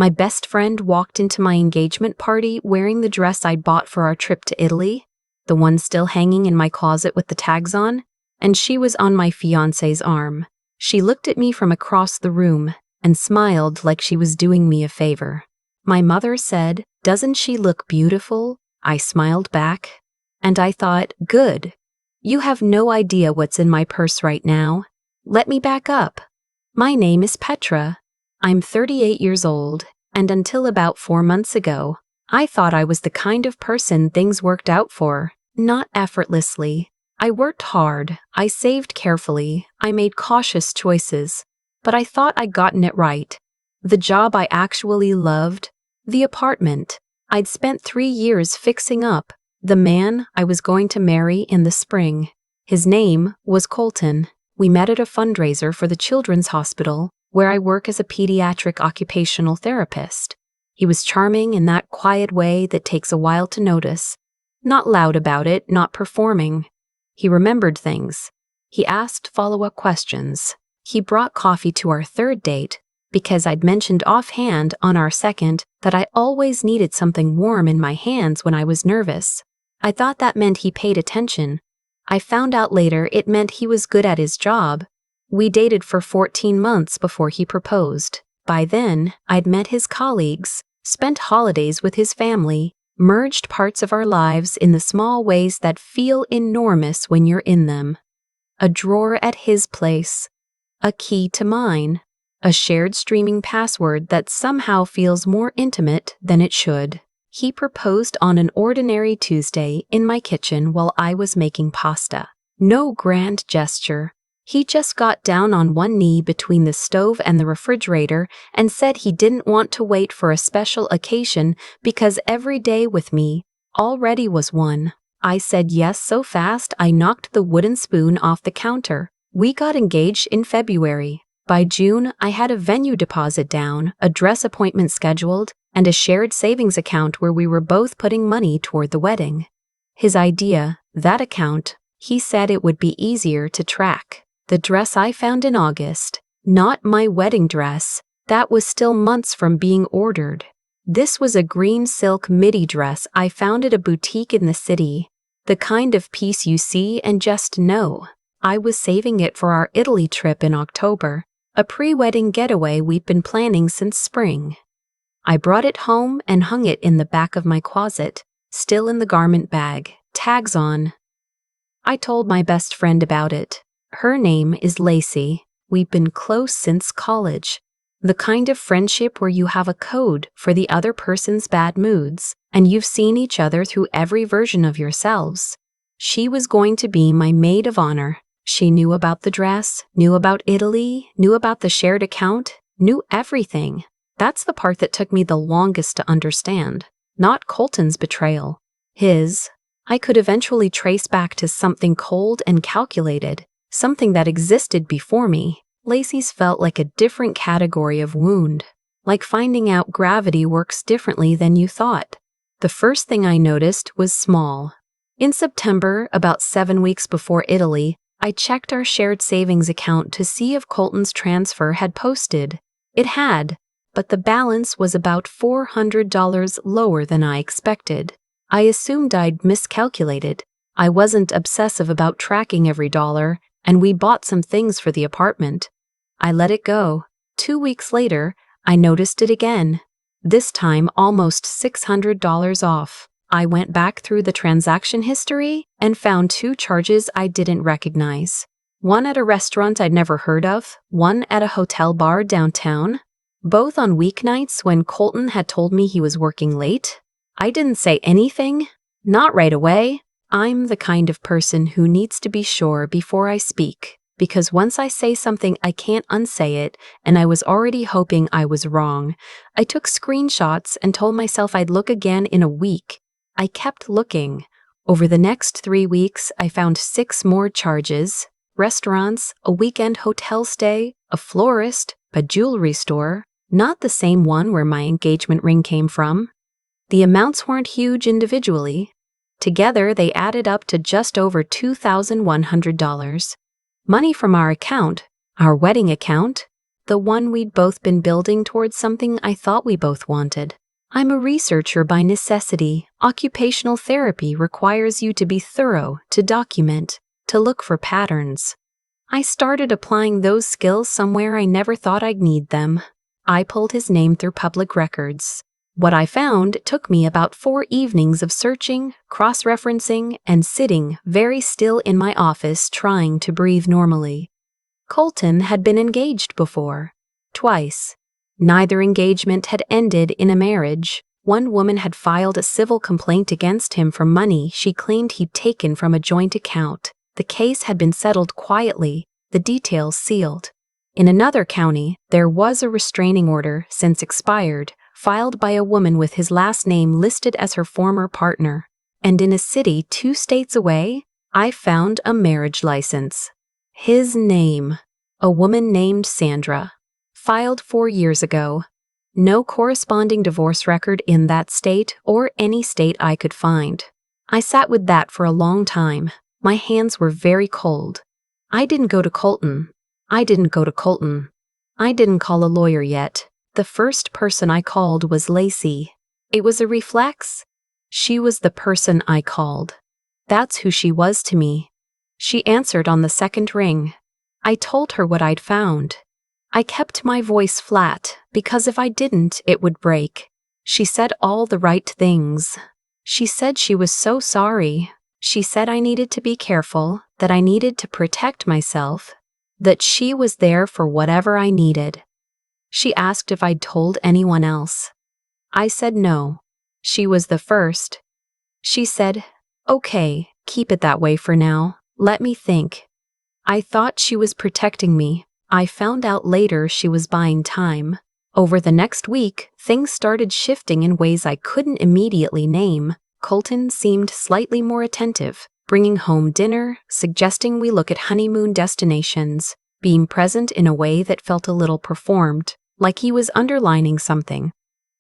My best friend walked into my engagement party wearing the dress I'd bought for our trip to Italy, the one still hanging in my closet with the tags on, and she was on my fiancé's arm. She looked at me from across the room and smiled like she was doing me a favor. My mother said, "Doesn't she look beautiful?" I smiled back, and I thought, good. You have no idea what's in my purse right now. Let me back up. My name is Petra. I'm 38 years old, and until about 4 months ago, I thought I was the kind of person things worked out for, not effortlessly. I worked hard, I saved carefully, I made cautious choices, but I thought I'd gotten it right. The job I actually loved, the apartment I'd spent 3 years fixing up, the man I was going to marry in the spring. His name was Colton. We met at a fundraiser for the Children's Hospital, where I work as a pediatric occupational therapist. He was charming in that quiet way that takes a while to notice. Not loud about it, not performing. He remembered things. He asked follow-up questions. He brought coffee to our third date because I'd mentioned offhand on our second that I always needed something warm in my hands when I was nervous. I thought that meant he paid attention. I found out later it meant he was good at his job. We dated for 14 months before he proposed. By then, I'd met his colleagues, spent holidays with his family, merged parts of our lives in the small ways that feel enormous when you're in them. A drawer at his place, a key to mine, a shared streaming password that somehow feels more intimate than it should. He proposed on an ordinary Tuesday in my kitchen while I was making pasta. No grand gesture. He just got down on one knee between the stove and the refrigerator and said he didn't want to wait for a special occasion because every day with me already was one. I said yes so fast I knocked the wooden spoon off the counter. We got engaged in February. By June, I had a venue deposit down, a dress appointment scheduled, and a shared savings account where we were both putting money toward the wedding. His idea, that account, he said it would be easier to track. The dress I found in August, not my wedding dress, that was still months from being ordered. This was a green silk midi dress I found at a boutique in the city, the kind of piece you see and just know. I was saving it for our Italy trip in October, a pre-wedding getaway we'd been planning since spring. I brought it home and hung it in the back of my closet, still in the garment bag, tags on. I told my best friend about it. Her name is Lacey. We've been close since college. The kind of friendship where you have a code for the other person's bad moods, and you've seen each other through every version of yourselves. She was going to be my maid of honor. She knew about the dress, knew about Italy, knew about the shared account, knew everything. That's the part that took me the longest to understand, not Colton's betrayal. His, I could eventually trace back to something cold and calculated, something that existed before me. Lacey's felt like a different category of wound, like finding out gravity works differently than you thought. The first thing I noticed was small. In September, about 7 weeks before Italy, I checked our shared savings account to see if Colton's transfer had posted. It had, but the balance was about $400 lower than I expected. I assumed I'd miscalculated. I wasn't obsessive about tracking every dollar, and we bought some things for the apartment. I let it go. 2 weeks later, I noticed it again. This time almost $600 off. I went back through the transaction history and found 2 charges I didn't recognize. One at a restaurant I'd never heard of, one at a hotel bar downtown. Both on weeknights when Colton had told me he was working late. I didn't say anything. Not right away. I'm the kind of person who needs to be sure before I speak, because once I say something I can't unsay it, and I was already hoping I was wrong. I took screenshots and told myself I'd look again in a week. I kept looking. Over the next 3 weeks, I found 6 more charges: restaurants, a weekend hotel stay, a florist, a jewelry store, not the same one where my engagement ring came from. The amounts weren't huge individually. Together, they added up to just over $2,100. Money from our account, our wedding account, the one we'd both been building towards something I thought we both wanted. I'm a researcher by necessity. Occupational therapy requires you to be thorough, to document, to look for patterns. I started applying those skills somewhere I never thought I'd need them. I pulled his name through public records. What I found took me about 4 evenings of searching, cross-referencing, and sitting very still in my office trying to breathe normally. Colton had been engaged before. Twice. Neither engagement had ended in a marriage. One woman had filed a civil complaint against him for money she claimed he'd taken from a joint account. The case had been settled quietly, the details sealed. In another county, there was a restraining order, since expired, filed by a woman with his last name listed as her former partner. And in a city 2 states away, I found a marriage license. His name, a woman named Sandra, filed 4 years ago. No corresponding divorce record in that state or any state I could find. I sat with that for a long time. My hands were very cold. I didn't go to Colton. I didn't call a lawyer yet. The first person I called was Lacey. It was a reflex. She was the person I called. That's who she was to me. She answered on the second ring. I told her what I'd found. I kept my voice flat, because if I didn't, it would break. She said all the right things. She said she was so sorry. She said I needed to be careful, that I needed to protect myself, that she was there for whatever I needed. She asked if I'd told anyone else. I said no. She was the first. She said, "Okay, keep it that way for now. Let me think." I thought she was protecting me. I found out later she was buying time. Over the next week, things started shifting in ways I couldn't immediately name. Colton seemed slightly more attentive, bringing home dinner, suggesting we look at honeymoon destinations, being present in a way that felt a little performed, like he was underlining something.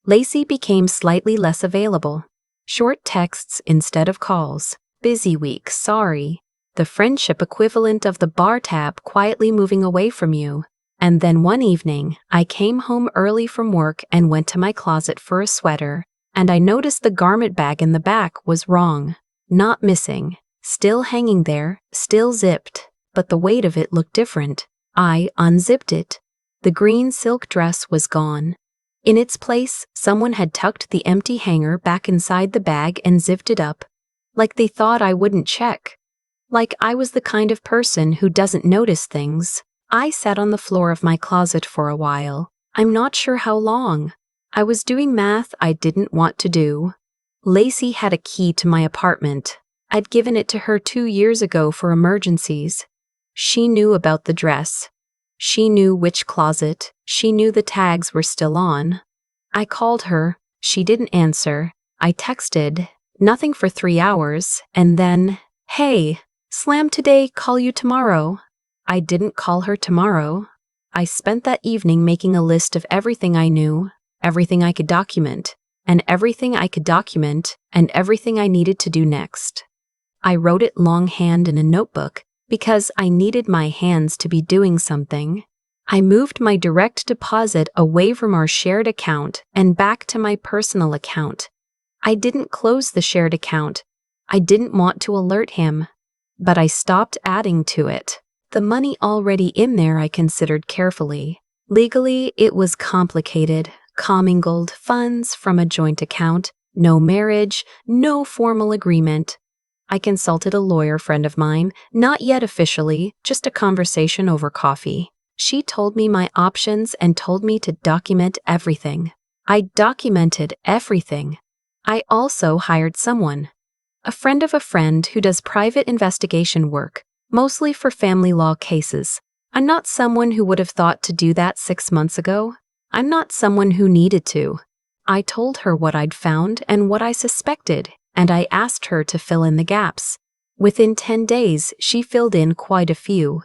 Lacey became slightly less available. Short texts instead of calls. Busy week, sorry. The friendship equivalent of the bar tab quietly moving away from you. And then one evening, I came home early from work and went to my closet for a sweater, and I noticed the garment bag in the back was wrong. Not missing. Still hanging there, still zipped, but the weight of it looked different. I unzipped it. The green silk dress was gone. In its place, someone had tucked the empty hanger back inside the bag and zipped it up, like they thought I wouldn't check. Like I was the kind of person who doesn't notice things. I sat on the floor of my closet for a while. I'm not sure how long. I was doing math I didn't want to do. Lacey had a key to my apartment. I'd given it to her 2 years ago for emergencies. She knew about the dress. She knew which closet. She knew the tags were still on. I called her. She didn't answer. I texted. Nothing for 3 hours. And then, "Hey, slam today, call you tomorrow." I didn't call her tomorrow. I spent that evening making a list of everything I knew, everything I could document, and everything I could document, and everything I needed to do next. I wrote it longhand in a notebook because I needed my hands to be doing something. I moved my direct deposit away from our shared account and back to my personal account. I didn't close the shared account. I didn't want to alert him, but I stopped adding to it. The money already in there I considered carefully. Legally, it was complicated. Commingled funds from a joint account, no marriage, no formal agreement. I consulted a lawyer friend of mine, not yet officially, just a conversation over coffee. She told me my options and told me to document everything. I documented everything. I also hired someone, a friend of a friend who does private investigation work, mostly for family law cases. I'm not someone who would have thought to do that 6 months ago. I'm not someone who needed to. I told her what I'd found and what I suspected, and I asked her to fill in the gaps. Within 10 days, she filled in quite a few.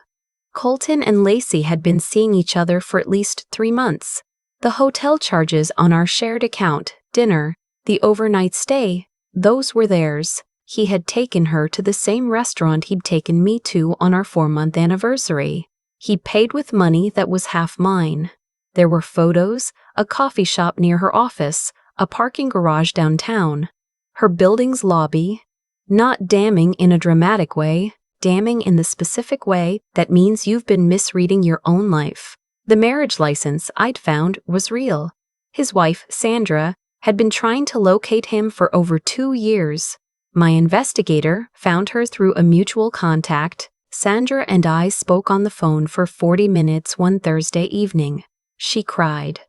Colton and Lacey had been seeing each other for at least 3 months. The hotel charges on our shared account, dinner, the overnight stay, those were theirs. He had taken her to the same restaurant he'd taken me to on our 4-month anniversary. He paid with money that was half mine. There were photos, a coffee shop near her office, a parking garage downtown, her building's lobby. Not damning in a dramatic way, damning in the specific way that means you've been misreading your own life. The marriage license I'd found was real. His wife, Sandra, had been trying to locate him for over 2 years. My investigator found her through a mutual contact. Sandra and I spoke on the phone for 40 minutes one Thursday evening. She cried.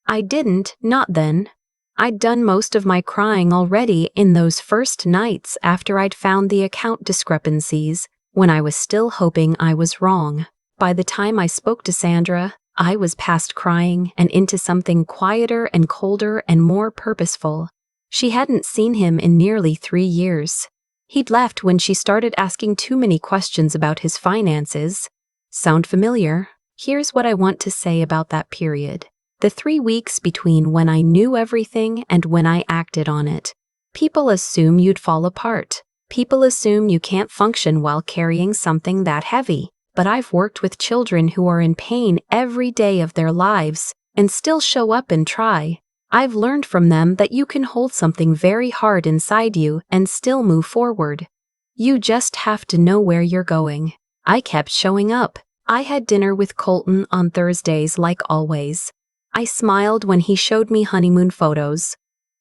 I didn't, not then. I'd done most of my crying already in those first nights after I'd found the account discrepancies, when I was still hoping I was wrong. By the time I spoke to Sandra, I was past crying and into something quieter and colder and more purposeful. She hadn't seen him in nearly 3 years. He'd left when she started asking too many questions about his finances. Sound familiar? Here's what I want to say about that period. The 3 weeks between when I knew everything and when I acted on it. People assume you'd fall apart. People assume you can't function while carrying something that heavy. But I've worked with children who are in pain every day of their lives and still show up and try. I've learned from them that you can hold something very hard inside you and still move forward. You just have to know where you're going. I kept showing up. I had dinner with Colton on Thursdays like always. I smiled when he showed me honeymoon photos.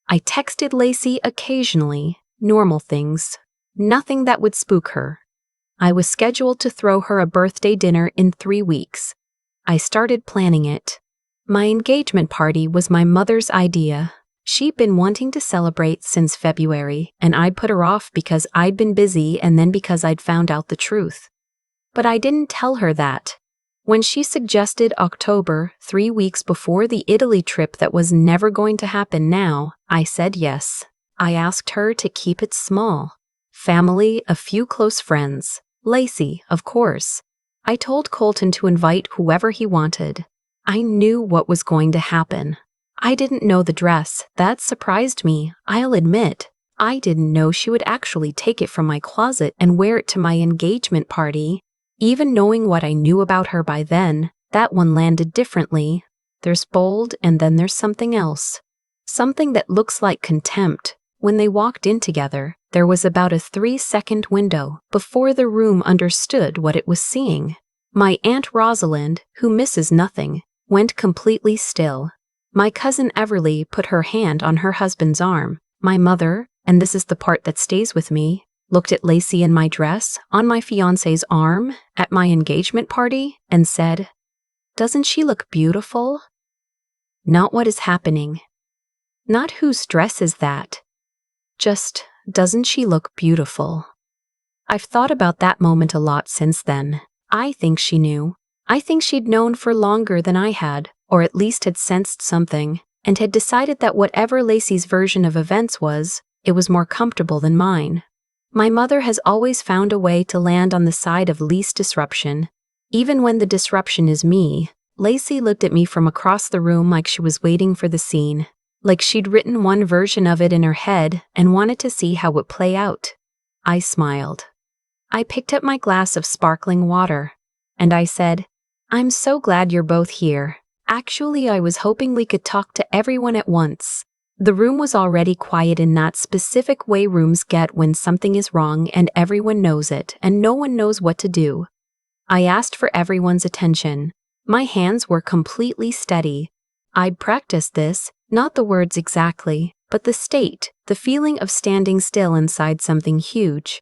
I texted Lacey occasionally, normal things, nothing that would spook her. I was scheduled to throw her a birthday dinner in 3 weeks. I started planning it. My engagement party was my mother's idea. She'd been wanting to celebrate since February, and I'd put her off because I'd been busy and then because I'd found out the truth. But I didn't tell her that. When she suggested October, 3 weeks before the Italy trip that was never going to happen now, I said yes. I asked her to keep it small. Family, a few close friends. Lacey, of course. I told Colton to invite whoever he wanted. I knew what was going to happen. I didn't know the dress. That surprised me, I'll admit. I didn't know she would actually take it from my closet and wear it to my engagement party. Even knowing what I knew about her by then, that one landed differently. There's bold and then there's something else. Something that looks like contempt. When they walked in together, there was about a 3-second window before the room understood what it was seeing. My Aunt Rosalind, who misses nothing, went completely still. My cousin Everly put her hand on her husband's arm. My mother, and this is the part that stays with me, looked at Lacey in my dress, on my fiancé's arm, at my engagement party, and said, "Doesn't she look beautiful?" Not what is happening. Not whose dress is that. Just, doesn't she look beautiful? I've thought about that moment a lot since then. I think she knew. I think she'd known for longer than I had, or at least had sensed something, and had decided that whatever Lacey's version of events was, it was more comfortable than mine. My mother has always found a way to land on the side of least disruption. Even when the disruption is me, Lacey looked at me from across the room like she was waiting for the scene, like she'd written one version of it in her head and wanted to see how it would play out. I smiled. I picked up my glass of sparkling water, and I said, "I'm so glad you're both here. Actually, I was hoping we could talk to everyone at once." The room was already quiet in that specific way rooms get when something is wrong and everyone knows it and no one knows what to do. I asked for everyone's attention. My hands were completely steady. I'd practiced this, not the words exactly, but the state, the feeling of standing still inside something huge.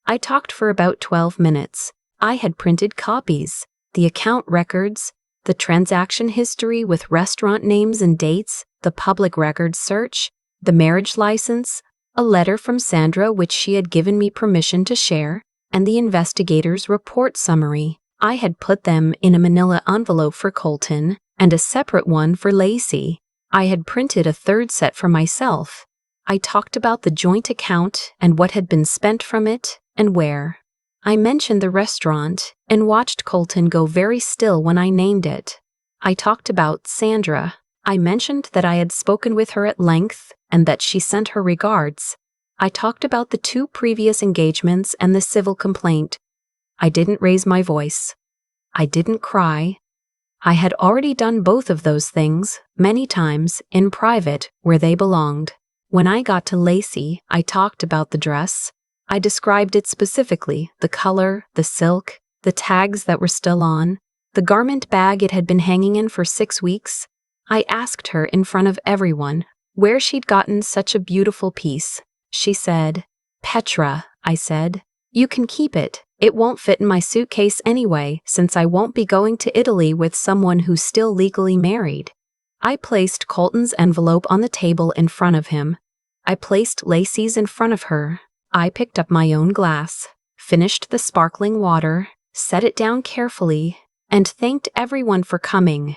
I talked for about 12 minutes. I had printed copies, the account records, the transaction history with restaurant names and dates, the public records search, the marriage license, a letter from Sandra which she had given me permission to share, and the investigator's report summary. I had put them in a manila envelope for Colton and a separate one for Lacey. I had printed a third set for myself. I talked about the joint account and what had been spent from it and where. I mentioned the restaurant and watched Colton go very still when I named it. I talked about Sandra. I mentioned that I had spoken with her at length and that she sent her regards. I talked about the 2 previous engagements and the civil complaint. I didn't raise my voice. I didn't cry. I had already done both of those things, many times, in private, where they belonged. When I got to Lacey, I talked about the dress. I described it specifically, the color, the silk, the tags that were still on, the garment bag it had been hanging in for 6 weeks. I asked her in front of everyone where she'd gotten such a beautiful piece. She said, "Petra," I said, "you can keep it. It won't fit in my suitcase anyway, since I won't be going to Italy with someone who's still legally married." I placed Colton's envelope on the table in front of him. I placed Lacey's in front of her. I picked up my own glass, finished the sparkling water, set it down carefully, and thanked everyone for coming.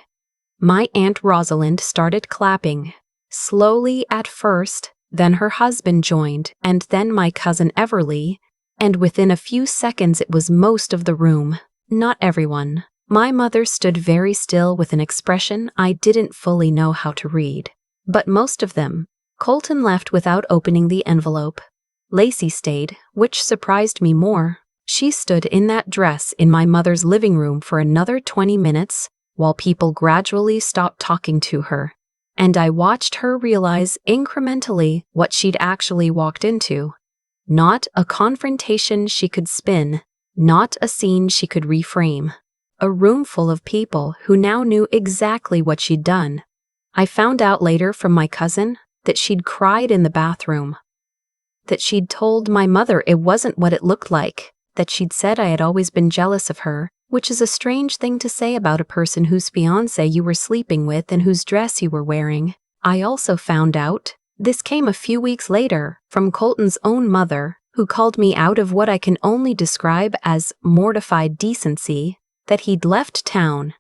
My Aunt Rosalind started clapping, slowly at first, then her husband joined, and then my cousin Everly, and within a few seconds it was most of the room, not everyone. My mother stood very still with an expression I didn't fully know how to read. But most of them. Colton left without opening the envelope. Lacey stayed, which surprised me more. She stood in that dress in my mother's living room for another 20 minutes, while people gradually stopped talking to her. And I watched her realize incrementally what she'd actually walked into. Not a confrontation she could spin, not a scene she could reframe. A room full of people who now knew exactly what she'd done. I found out later from my cousin that she'd cried in the bathroom. That she'd told my mother it wasn't what it looked like. That she'd said I had always been jealous of her, which is a strange thing to say about a person whose fiancé you were sleeping with and whose dress you were wearing. I also found out, this came a few weeks later, from Colton's own mother, who called me out of what I can only describe as mortified decency, that he'd left town,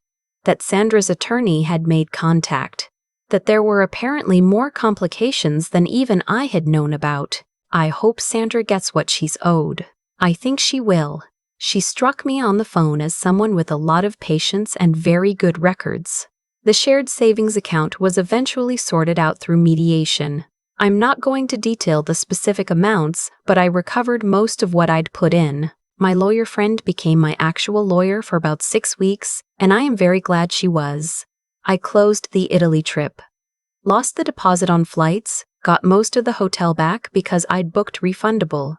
that Sandra's attorney had made contact, that there were apparently more complications than even I had known about. I hope Sandra gets what she's owed. I think she will. She struck me on the phone as someone with a lot of patience and very good records. The shared savings account was eventually sorted out through mediation. I'm not going to detail the specific amounts, but I recovered most of what I'd put in. My lawyer friend became my actual lawyer for about 6 weeks, and I am very glad she was. I closed the Italy trip. Lost the deposit on flights, got most of the hotel back because I'd booked refundable.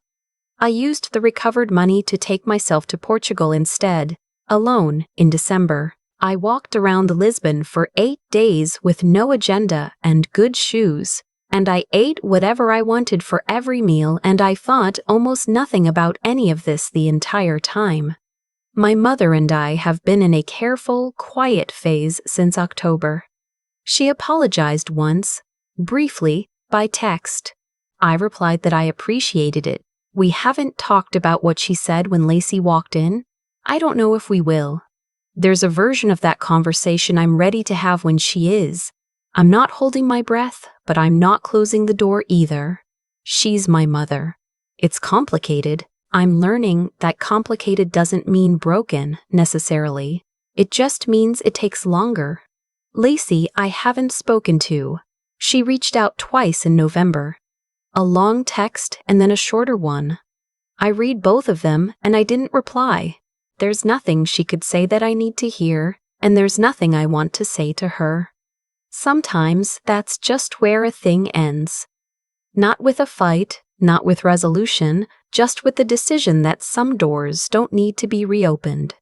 I used the recovered money to take myself to Portugal instead, alone, in December. I walked around Lisbon for 8 days with no agenda and good shoes, and I ate whatever I wanted for every meal, and I thought almost nothing about any of this the entire time. My mother and I have been in a careful, quiet phase since October. She apologized once, briefly, by text. I replied that I appreciated it. We haven't talked about what she said when Lacey walked in. I don't know if we will. There's a version of that conversation I'm ready to have when she is. I'm not holding my breath, but I'm not closing the door either. She's my mother. It's complicated. I'm learning that complicated doesn't mean broken, necessarily. It just means it takes longer. Lacey, I haven't spoken to. She reached out twice in November. A long text and then a shorter one. I read both of them and I didn't reply. There's nothing she could say that I need to hear, and there's nothing I want to say to her. Sometimes that's just where a thing ends. Not with a fight, not with resolution, just with the decision that some doors don't need to be reopened.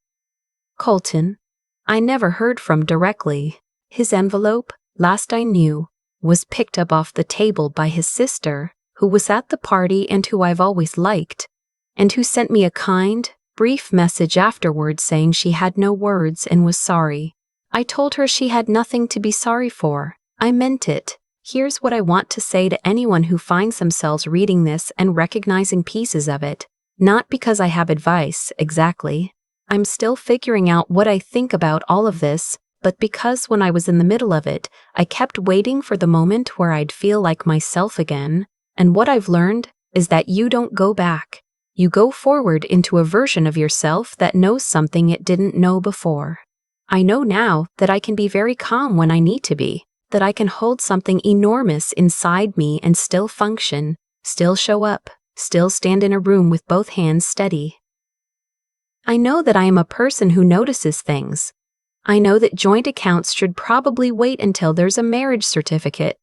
Colton, I never heard from directly. His envelope, last I knew, was picked up off the table by his sister, who was at the party and who I've always liked, and who sent me a kind, brief message afterwards saying she had no words and was sorry. I told her she had nothing to be sorry for. I meant it. Here's what I want to say to anyone who finds themselves reading this and recognizing pieces of it. Not because I have advice, exactly. I'm still figuring out what I think about all of this, but because when I was in the middle of it, I kept waiting for the moment where I'd feel like myself again. And what I've learned is that you don't go back. You go forward into a version of yourself that knows something it didn't know before. I know now that I can be very calm when I need to be, that I can hold something enormous inside me and still function, still show up, still stand in a room with both hands steady. I know that I am a person who notices things. I know that joint accounts should probably wait until there's a marriage certificate.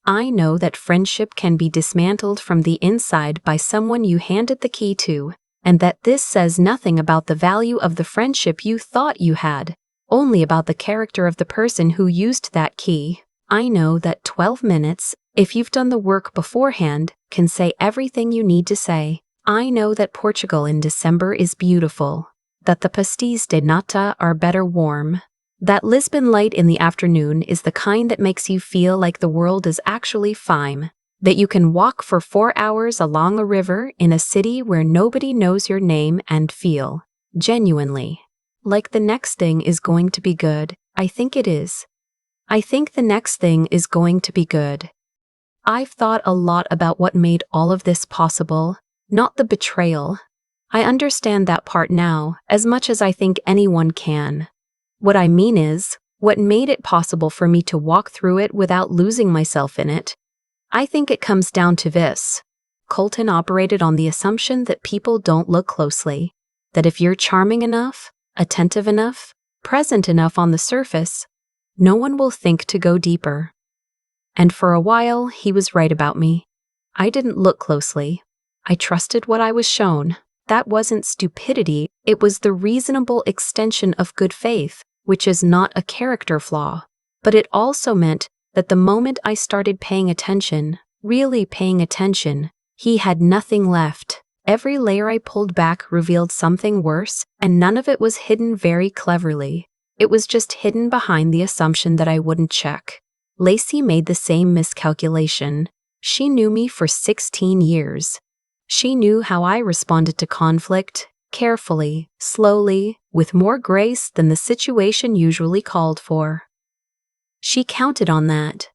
I know that friendship can be dismantled from the inside by someone you handed the key to, and that this says nothing about the value of the friendship you thought you had, only about the character of the person who used that key. I know that 12 minutes, if you've done the work beforehand, can say everything you need to say. I know that Portugal in December is beautiful, that the pastéis de nata are better warm, that Lisbon light in the afternoon is the kind that makes you feel like the world is actually fine, that you can walk for 4 hours along a river in a city where nobody knows your name and feel, genuinely, like the next thing is going to be good. I think it is. I think the next thing is going to be good. I've thought a lot about what made all of this possible, not the betrayal. I understand that part now as much as I think anyone can. What I mean is, what made it possible for me to walk through it without losing myself in it. I think it comes down to this. Colton operated on the assumption that people don't look closely, that if you're charming enough, attentive enough, present enough on the surface, no one will think to go deeper. And for a while, he was right about me. I didn't look closely. I trusted what I was shown. That wasn't stupidity, it was the reasonable extension of good faith, which is not a character flaw. But it also meant that the moment I started paying attention, really paying attention, he had nothing left. Every layer I pulled back revealed something worse, and none of it was hidden very cleverly. It was just hidden behind the assumption that I wouldn't check. Lacey made the same miscalculation. She knew me for 16 years. She knew how I responded to conflict, carefully, slowly, with more grace than the situation usually called for. She counted on that.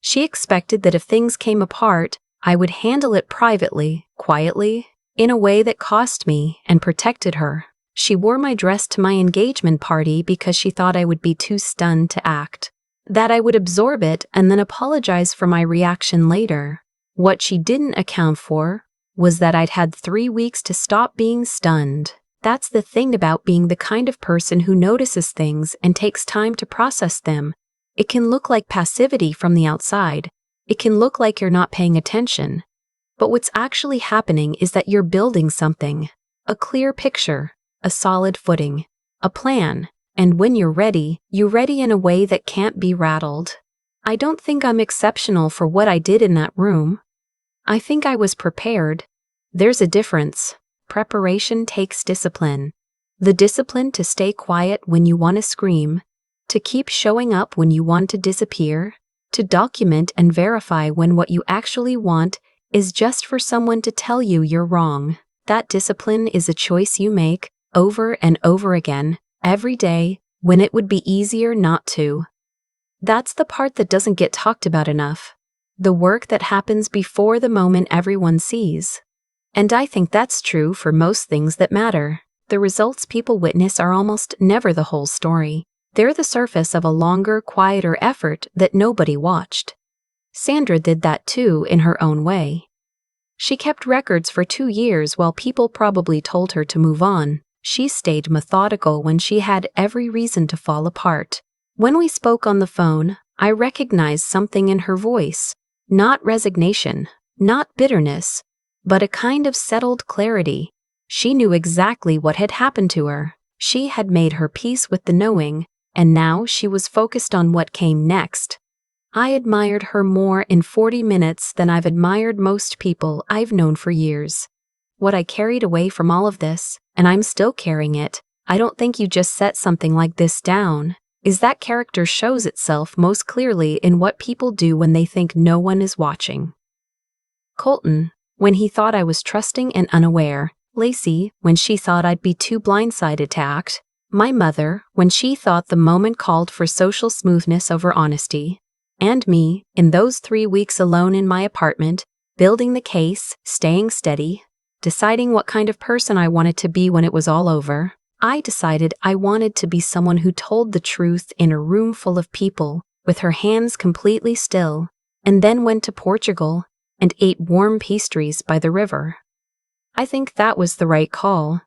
She expected that if things came apart, I would handle it privately, quietly, in a way that cost me and protected her. She wore my dress to my engagement party because she thought I would be too stunned to act, that I would absorb it and then apologize for my reaction later. What she didn't account for was that I'd had 3 weeks to stop being stunned. That's the thing about being the kind of person who notices things and takes time to process them. It can look like passivity from the outside. It can look like you're not paying attention. But what's actually happening is that you're building something. A clear picture, a solid footing, a plan. And when you're ready in a way that can't be rattled. I don't think I'm exceptional for what I did in that room. I think I was prepared. There's a difference. Preparation takes discipline. The discipline to stay quiet when you want to scream, to keep showing up when you want to disappear, to document and verify when what you actually want is just for someone to tell you you're wrong. That discipline is a choice you make over and over again, every day, when it would be easier not to. That's the part that doesn't get talked about enough. The work that happens before the moment everyone sees. And I think that's true for most things that matter. The results people witness are almost never the whole story. They're the surface of a longer, quieter effort that nobody watched. Sandra did that too in her own way. She kept records for 2 years while people probably told her to move on. She stayed methodical when she had every reason to fall apart. When we spoke on the phone, I recognized something in her voice. Not resignation, not bitterness, but a kind of settled clarity. She knew exactly what had happened to her. She had made her peace with the knowing, and now she was focused on what came next. I admired her more in 40 minutes than I've admired most people I've known for years. What I carried away from all of this, and I'm still carrying it, I don't think you just set something like this down, is that character shows itself most clearly in what people do when they think no one is watching. Colton, when he thought I was trusting and unaware. Lacey, when she thought I'd be too blindsided to act. My mother, when she thought the moment called for social smoothness over honesty. And me, in those 3 weeks alone in my apartment, building the case, staying steady, deciding what kind of person I wanted to be when it was all over. I decided I wanted to be someone who told the truth in a room full of people, with her hands completely still, and then went to Portugal and ate warm pastries by the river. I think that was the right call.